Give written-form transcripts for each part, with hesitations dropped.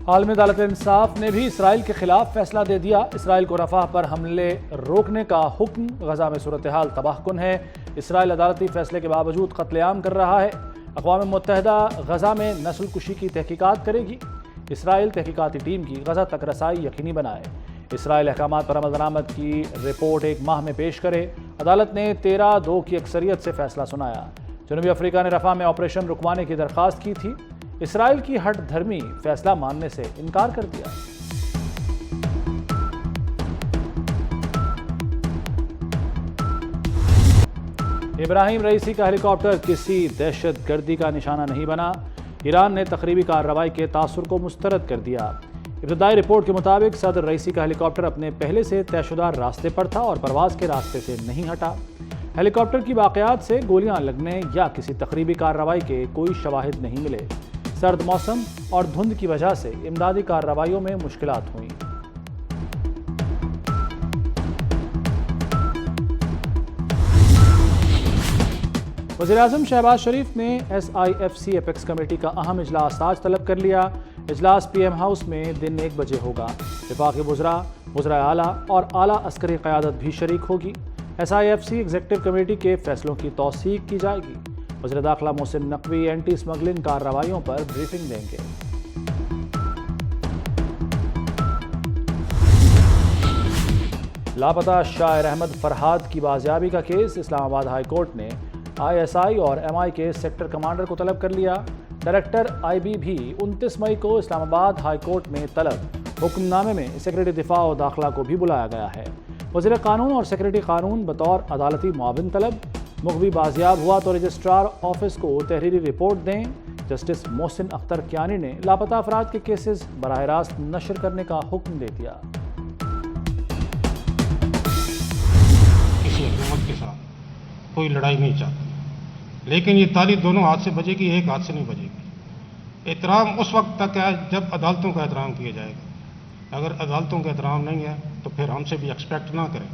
عالمی عدالت انصاف نے بھی اسرائیل کے خلاف فیصلہ دے دیا۔ اسرائیل کو رفح پر حملے روکنے کا حکم۔ غزہ میں صورتحال تباہ کن ہے۔ اسرائیل عدالتی فیصلے کے باوجود قتل عام کر رہا ہے۔ اقوام متحدہ غزہ میں نسل کشی کی تحقیقات کرے گی۔ اسرائیل تحقیقاتی ٹیم کی غزہ تک رسائی یقینی بنائے۔ اسرائیل احکامات پر عمل درآمد کی رپورٹ 1 ماہ میں پیش کرے۔ عدالت نے 13-2 کی اکثریت سے فیصلہ سنایا۔ جنوبی افریقہ نے رفح میں آپریشن رکوانے کی درخواست کی تھی۔ اسرائیل کی ہٹ دھرمی فیصلہ ماننے سے انکار کر دیا۔ ابراہیم رئیسی کا ہیلی کاپٹر کسی دہشت گردی کا نشانہ نہیں بنا۔ ایران نے تقریبی کارروائی کے تاثر کو مسترد کر دیا۔ ابتدائی رپورٹ کے مطابق صدر رئیسی کا ہیلی کاپٹر اپنے پہلے سے طے شدہ راستے پر تھا اور پرواز کے راستے سے نہیں ہٹا۔ ہیلی کاپٹر کی واقعات سے گولیاں لگنے یا کسی تقریبی کارروائی کے کوئی شواہد نہیں ملے۔ سرد موسم اور دھند کی وجہ سے امدادی کارروائیوں میں مشکلات ہوئیں۔ وزیراعظم شہباز شریف نے SIFC ایپیکس کمیٹی کا اہم اجلاس آج طلب کر لیا۔ اجلاس PM ہاؤس میں دن 1 بجے ہوگا۔ وفاقی وزراء، وزرائے اعلیٰ اور اعلیٰ عسکری قیادت بھی شریک ہوگی۔ SIFC ایگزیکٹو کمیٹی کے فیصلوں کی توثیق کی جائے گی۔ وزیر داخلہ محسن نقوی اینٹی اسمگلنگ کارروائیوں پر بریفنگ دیں گے۔ لاپتہ شاعر احمد فرحاد کی بازیابی کا کیس اسلام آباد ہائی کورٹ نے ISI اور MI کے سیکٹر کمانڈر کو طلب کر لیا۔ ڈائریکٹر IB بھی 29 مئی کو اسلام آباد ہائی کورٹ میں طلب۔ حکم نامے میں سیکرٹری دفاع و داخلہ کو بھی بلایا گیا ہے۔ وزیر قانون اور سیکرٹری قانون بطور عدالتی معاون طلب۔ مغوی بازیاب ہوا تو رجسٹرار آفس کو تحریری رپورٹ دیں۔ جسٹس محسن اختر کیانی نے لاپتہ افراد کے کیسز براہ راست نشر کرنے کا حکم دے دیا۔ کسی حکومت کے ساتھ کوئی لڑائی نہیں چاہتی، لیکن یہ تالی دونوں ہاتھ سے بجے گی، ایک ہاتھ سے نہیں بجے گی۔ احترام اس وقت تک ہے جب عدالتوں کا احترام کیا جائے گا۔ اگر عدالتوں کا احترام نہیں ہے تو پھر ہم سے بھی ایکسپیکٹ نہ کریں۔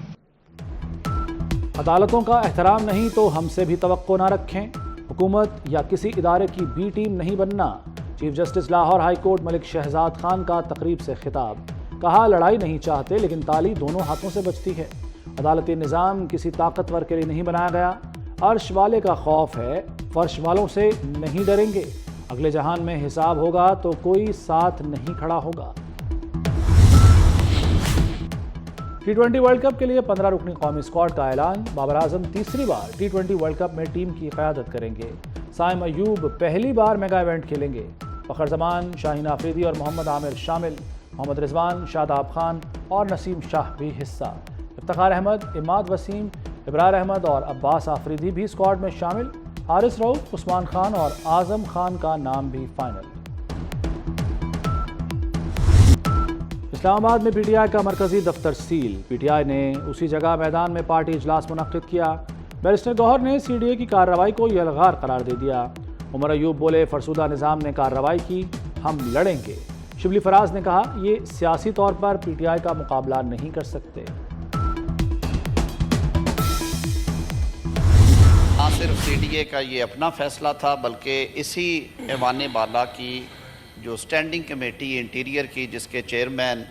عدالتوں کا احترام نہیں تو ہم سے بھی توقع نہ رکھیں۔ حکومت یا کسی ادارے کی B ٹیم نہیں بننا۔ Chief justice Lahore high court Malik Shahzad Khan کا تقریب سے خطاب۔ کہا لڑائی نہیں چاہتے لیکن تالی دونوں ہاتھوں سے بجتی ہے۔ عدالتی نظام کسی طاقتور کے لیے نہیں بنایا گیا۔ عرش والے کا خوف ہے، فرش والوں سے نہیں ڈریں گے۔ اگلے جہان میں حساب ہوگا تو کوئی ساتھ نہیں کھڑا ہوگا۔ T20 ورلڈ کپ کے لیے 15 رکنی قومی اسکواڈ کا اعلان۔ بابر اعظم تیسری بار T20 ورلڈ کپ میں ٹیم کی قیادت کریں گے۔ سائم ایوب پہلی بار میگا ایونٹ کھیلیں گے۔ فخر زمان، شاہین آفریدی اور محمد عامر شامل۔ محمد رضوان، شاداب خان اور نسیم شاہ بھی حصہ۔ افتخار احمد، اماد وسیم، ابرار احمد اور عباس آفریدی بھی اسکواڈ میں شامل۔ حارث رؤف، عثمان خان اور اعظم خان کا نام بھی فائنل۔ اسلام آباد میں PTI کا مرکزی دفتر سیل۔ PTI نے اسی جگہ میدان میں پارٹی اجلاس منعقد کیا۔ بیرسٹر گوہر نے CDA کی کارروائی کو یلغار قرار دے دیا۔ عمر ایوب بولے فرسودہ نظام نے کارروائی کی، ہم لڑیں گے۔ شبلی فراز نے کہا یہ سیاسی طور پر PTI کا مقابلہ نہیں کر سکتے۔ نہ صرف CDA کا یہ اپنا فیصلہ تھا بلکہ اسی ایوان بالا کی جو سٹینڈنگ کمیٹی انٹیریئر کی جس کے چیئرمین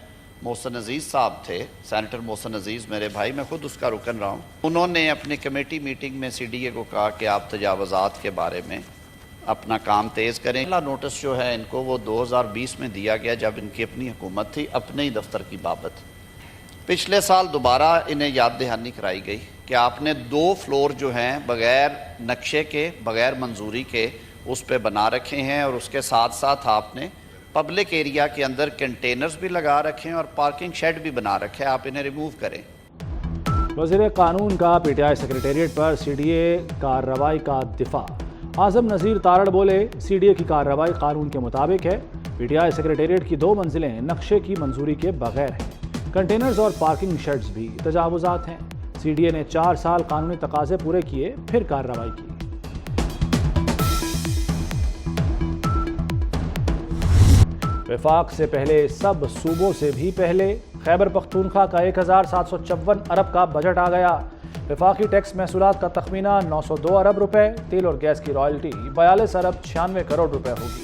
محسن عزیز صاحب تھے، سینیٹر محسن عزیز میرے بھائی، میں خود اس کا رکن رہا ہوں، انہوں نے اپنی کمیٹی میٹنگ میں CDA کو کہا کہ آپ تجاوزات کے بارے میں اپنا کام تیز کریں۔ پہلا نوٹس جو ہے ان کو وہ 2020 میں دیا گیا جب ان کی اپنی حکومت تھی، اپنے ہی دفتر کی بابت۔ پچھلے سال دوبارہ انہیں یاد دہانی کرائی گئی کہ آپ نے 2 فلور جو ہیں بغیر نقشے کے، بغیر منظوری کے اس پہ بنا رکھے ہیں، اور اس کے ساتھ ساتھ آپ نے پبلک ایریا کے اندر کنٹینرز بھی لگا رکھے ہیں اور پارکنگ شیڈ بھی بنا رکھے ہیں، آپ انہیں ریموو کریں۔ وزیر قانون کا PTI سیکریٹریٹ پر CDA کارروائی کا دفاع۔ اعظم نذیر تارڑ بولے CDA کی کارروائی قانون کے مطابق ہے۔ PTI سیکریٹریٹ کی 2 منزلیں نقشے کی منظوری کے بغیر ہیں۔ کنٹینرز اور پارکنگ شیڈز بھی تجاوزات ہیں۔ CDA نے 4 سال قانونی تقاضے پورے کیے پھر کارروائی کی۔ وفاق سے پہلے سب صوبوں سے بھی پہلے خیبر پختونخوا کا 1754 ارب کا بجٹ آ گیا۔ وفاقی ٹیکس محصولات کا تخمینہ 902 ارب روپے، تیل اور گیس کی رائلٹی 42 ارب 96 کروڑ روپے ہوگی۔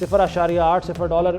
$0.80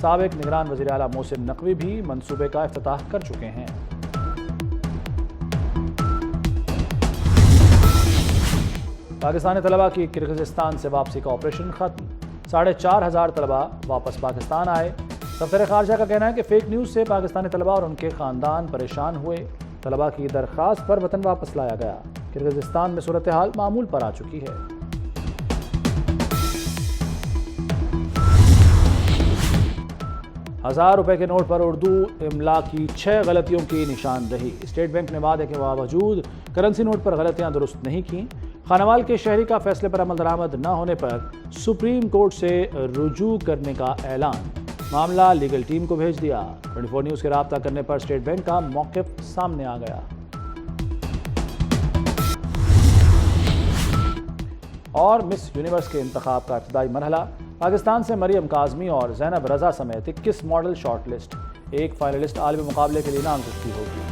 سابق نگران وزیر اعلیٰ محسن نقوی بھی منصوبے کا افتتاح کر چکے ہیں۔ پاکستانی طلبہ کی کرغزستان سے واپسی کا آپریشن ختم، 4,500 طلبہ واپس پاکستان آئے۔ دفتر خارجہ کا کہنا ہے کہ فیک نیوز سے پاکستانی طلبہ اور ان کے خاندان پریشان ہوئے۔ طلبہ کی درخواست پر وطن واپس لایا گیا۔ کرغزستان میں صورتحال معمول پر آ چکی ہے۔ ₹1000 کے نوٹ پر اردو املا کی 6 غلطیوں کی نشاندہی۔ اسٹیٹ بینک نے وعدے کے باوجود کرنسی نوٹ پر غلطیاں درست نہیں کیں۔ خانوال کے شہری کا فیصلے پر عمل درآمد نہ ہونے پر سپریم کورٹ سے رجوع کرنے کا اعلان، معاملہ لیگل ٹیم کو بھیج دیا۔ 24 نیوز کے رابطہ کرنے پر اسٹیٹ بینک کا موقف سامنے آ گیا۔ اور مس یونیورس کے انتخاب کا ابتدائی مرحلہ، پاکستان سے مریم کاظمی اور زینب رضا سمیت 21 ماڈل شارٹ لسٹ، ایک فائنلسٹ عالمی مقابلے کے لیے نامزدگی ہوگی۔